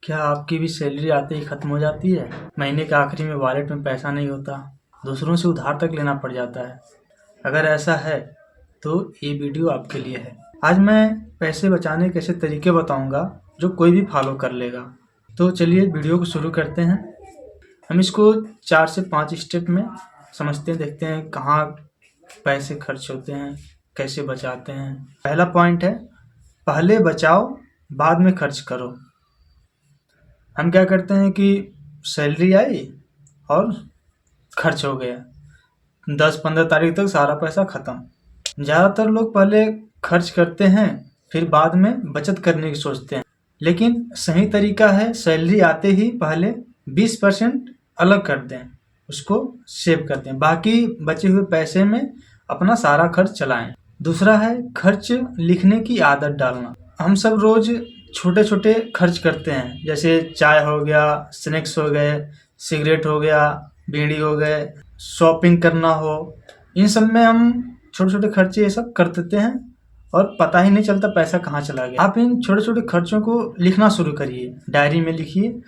क्या आपकी भी सैलरी आते ही खत्म हो जाती है? महीने के आखिरी में वॉलेट में पैसा नहीं होता, दूसरों से उधार तक लेना पड़ जाता है। अगर ऐसा है तो ये वीडियो आपके लिए है। आज मैं पैसे बचाने के ऐसे तरीके बताऊंगा जो कोई भी फॉलो कर लेगा। तो चलिए वीडियो को शुरू करते हैं। हम इसको 4 से 5 स्टेप में समझते हैं, देखते हैं कहाँ पैसे खर्च होते हैं, कैसे बचाते हैं। पहला पॉइंट है, पहले बचाओ बाद में खर्च करो। हम क्या करते हैं कि सैलरी आई और खर्च हो गया, 10-15 तारीख तक सारा पैसा ख़त्म। ज़्यादातर लोग पहले खर्च करते हैं फिर बाद में बचत करने की सोचते हैं, लेकिन सही तरीका है सैलरी आते ही पहले 20% अलग कर दें, उसको सेव कर दें, बाकी बचे हुए पैसे में अपना सारा खर्च चलाएं। दूसरा है खर्च लिखने की आदत डालना। हम सब रोज़ छोटे छोटे खर्च करते हैं, जैसे चाय हो गया, स्नैक्स हो गए, सिगरेट हो गया, बीड़ी हो गए, शॉपिंग करना हो, इन सब में हम छोटे छोटे खर्चे ये सब कर देते हैं और पता ही नहीं चलता पैसा कहाँ चला गया। आप इन छोटे छोटे खर्चों को लिखना शुरू करिए, डायरी में लिखिए।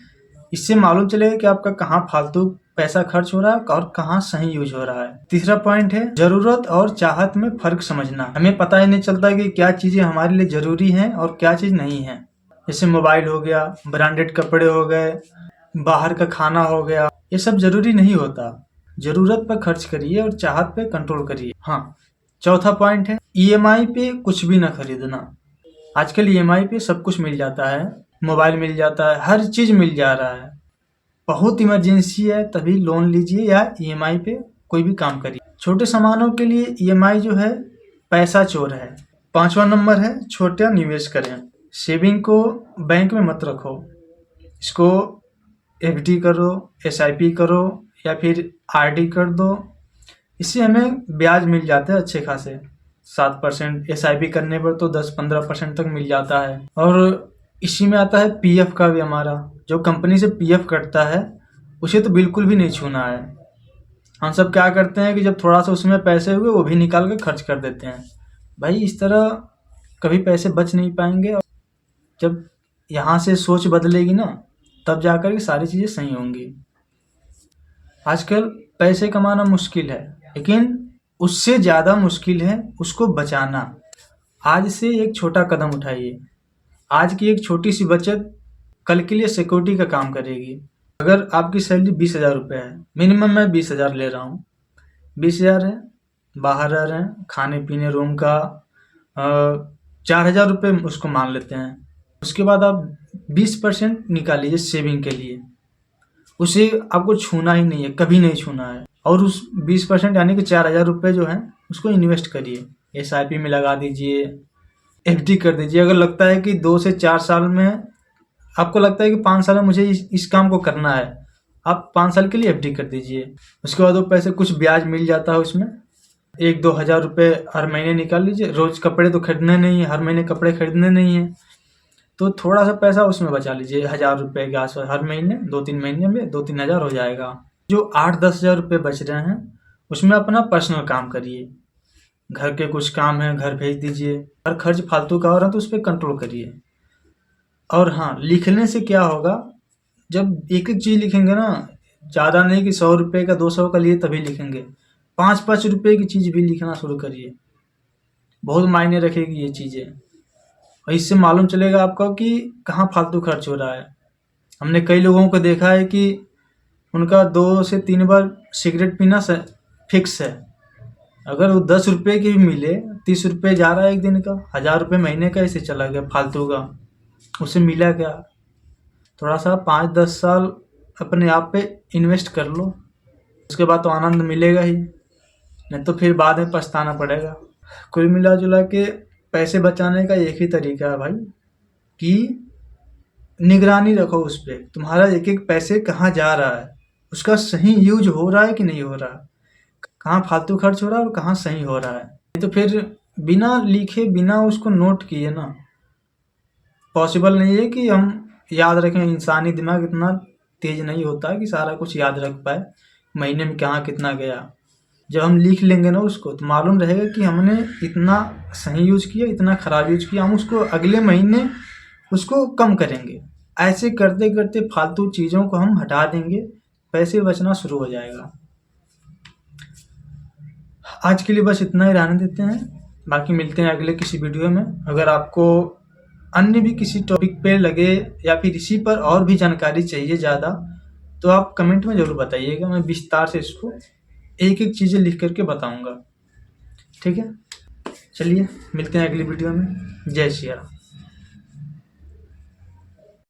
इससे मालूम चलेगा कि आपका कहाँ फालतू पैसा खर्च हो रहा है और कहाँ सही यूज हो रहा है। तीसरा पॉइंट है जरूरत और चाहत में फर्क समझना। हमें पता ही नहीं चलता कि क्या चीजें हमारे लिए जरूरी हैं और क्या चीज नहीं है। जैसे मोबाइल हो गया, ब्रांडेड कपड़े हो गए, बाहर का खाना हो गया, ये सब जरूरी नहीं होता। जरूरत पर खर्च करिए और चाहत पे कंट्रोल करिए। हाँ, चौथा पॉइंट है ईएमआई पे कुछ भी ना खरीदना। आजकल ईएमआई पे सब कुछ मिल जाता है, मोबाइल मिल जाता है, हर चीज मिल जा रहा है। बहुत इमरजेंसी है तभी लोन लीजिए या ईएमआई पे कोई भी काम करिए। छोटे सामानों के लिए ईएमआई जो है पैसा चोर है। पांचवा नंबर है छोटा निवेश करें। सेविंग को बैंक में मत रखो, इसको एफडी करो, एसआईपी करो या फिर आरडी कर दो। इससे हमें ब्याज मिल जाते हैं अच्छे खासे, 7%। एसआईपी करने पर तो 10-15% तक मिल जाता है। और इसी में आता है पीएफ का भी। हमारा जो कंपनी से पीएफ कटता है उसे तो बिल्कुल भी नहीं छूना है। हम सब क्या करते हैं कि जब थोड़ा सा उसमें पैसे हुए वो भी निकाल कर खर्च कर देते हैं। भाई इस तरह कभी पैसे बच नहीं पाएंगे। जब यहाँ से सोच बदलेगी ना तब जाकर के सारी चीज़ें सही होंगी। आजकल पैसे कमाना मुश्किल है, लेकिन उससे ज़्यादा मुश्किल है उसको बचाना। आज से एक छोटा कदम उठाइए। आज की एक छोटी सी बचत कल के लिए सिक्योरिटी का काम करेगी। अगर आपकी सैलरी 20,000 रुपये है, मिनिमम मैं 20,000 ले रहा हूँ, 20,000 है, बाहर रह रहे हैं, खाने पीने रूम का 4,000 रुपये उसको मान लेते हैं। उसके बाद आप 20% निकाल लीजिए सेविंग के लिए। उसे आपको छूना ही नहीं है, कभी नहीं छूना है। और उस 20% यानी कि 4,000 रुपये जो है उसको इन्वेस्ट करिए, एसआईपी में लगा दीजिए, एफडी कर दीजिए। अगर लगता है कि 2 से 4 साल में, आपको लगता है कि 5 साल में मुझे इस काम को करना है, आप 5 साल के लिए एफडी कर दीजिए। उसके बाद वो पैसे कुछ ब्याज मिल जाता है उसमें, 1-2 हज़ार रुपये हर महीने निकाल लीजिए। रोज़ कपड़े तो खरीदने नहीं है, हर महीने कपड़े खरीदने नहीं है, तो थोड़ा सा पैसा उसमें बचा लीजिए, 1,000 रुपये के आसपास हर महीने। 2-3 महीने में 2-3 हज़ार हो जाएगा। जो 8-10 हज़ार रुपये बच रहे हैं उसमें अपना पर्सनल काम करिए। घर के कुछ काम है घर भेज दीजिए। हर खर्च फालतू का हो रहा है तो उस पर कंट्रोल करिए। और हाँ, लिखने से क्या होगा, जब एक एक चीज़ लिखेंगे ना, ज़्यादा नहीं कि 100 रुपये का 200 का लिए तभी लिखेंगे, 5-5 रुपये की चीज़ भी लिखना शुरू करिए। बहुत मायने रखेगी ये चीज़ें और इससे मालूम चलेगा आपको कि कहाँ फालतू खर्च हो रहा है। हमने कई लोगों को देखा है कि उनका 2 से 3 बार सिगरेट पीना फिक्स है। अगर वो 10 रुपये की भी मिले, 30 रुपये जा रहा है एक दिन का, 1,000 रुपये महीने का ऐसे चला गया फालतू का। उसे मिला क्या? थोड़ा सा 5-10 साल अपने आप पे इन्वेस्ट कर लो, उसके बाद तो आनंद मिलेगा ही, नहीं तो फिर बाद में पछताना पड़ेगा। कुल मिला जुला के पैसे बचाने का एक ही तरीका है भाई, कि निगरानी रखो उस पर, तुम्हारा एक एक पैसे कहाँ जा रहा है, उसका सही यूज हो रहा है कि नहीं हो रहा, कहाँ फालतू खर्च हो रहा है और कहाँ सही हो रहा है। तो फिर बिना लिखे बिना उसको नोट किए ना पॉसिबल नहीं है कि हम याद रखें। इंसानी दिमाग इतना तेज नहीं होता है कि सारा कुछ याद रख पाए, महीने में कहाँ कितना गया। जब हम लिख लेंगे ना उसको तो मालूम रहेगा कि हमने इतना सही यूज किया, इतना ख़राब यूज किया, हम उसको अगले महीने उसको कम करेंगे। ऐसे करते करते फालतू चीज़ों को हम हटा देंगे, पैसे बचना शुरू हो जाएगा। आज के लिए बस इतना ही रहने देते हैं, बाकी मिलते हैं अगले किसी वीडियो में। अगर आपको अन्य भी किसी टॉपिक पे लगे या फिर इसी पर और भी जानकारी चाहिए ज़्यादा, तो आप कमेंट में ज़रूर बताइएगा। मैं विस्तार से इसको एक एक चीज़ें लिख करके बताऊँगा। ठीक है, चलिए मिलते हैं अगली वीडियो में। जय श्री राम।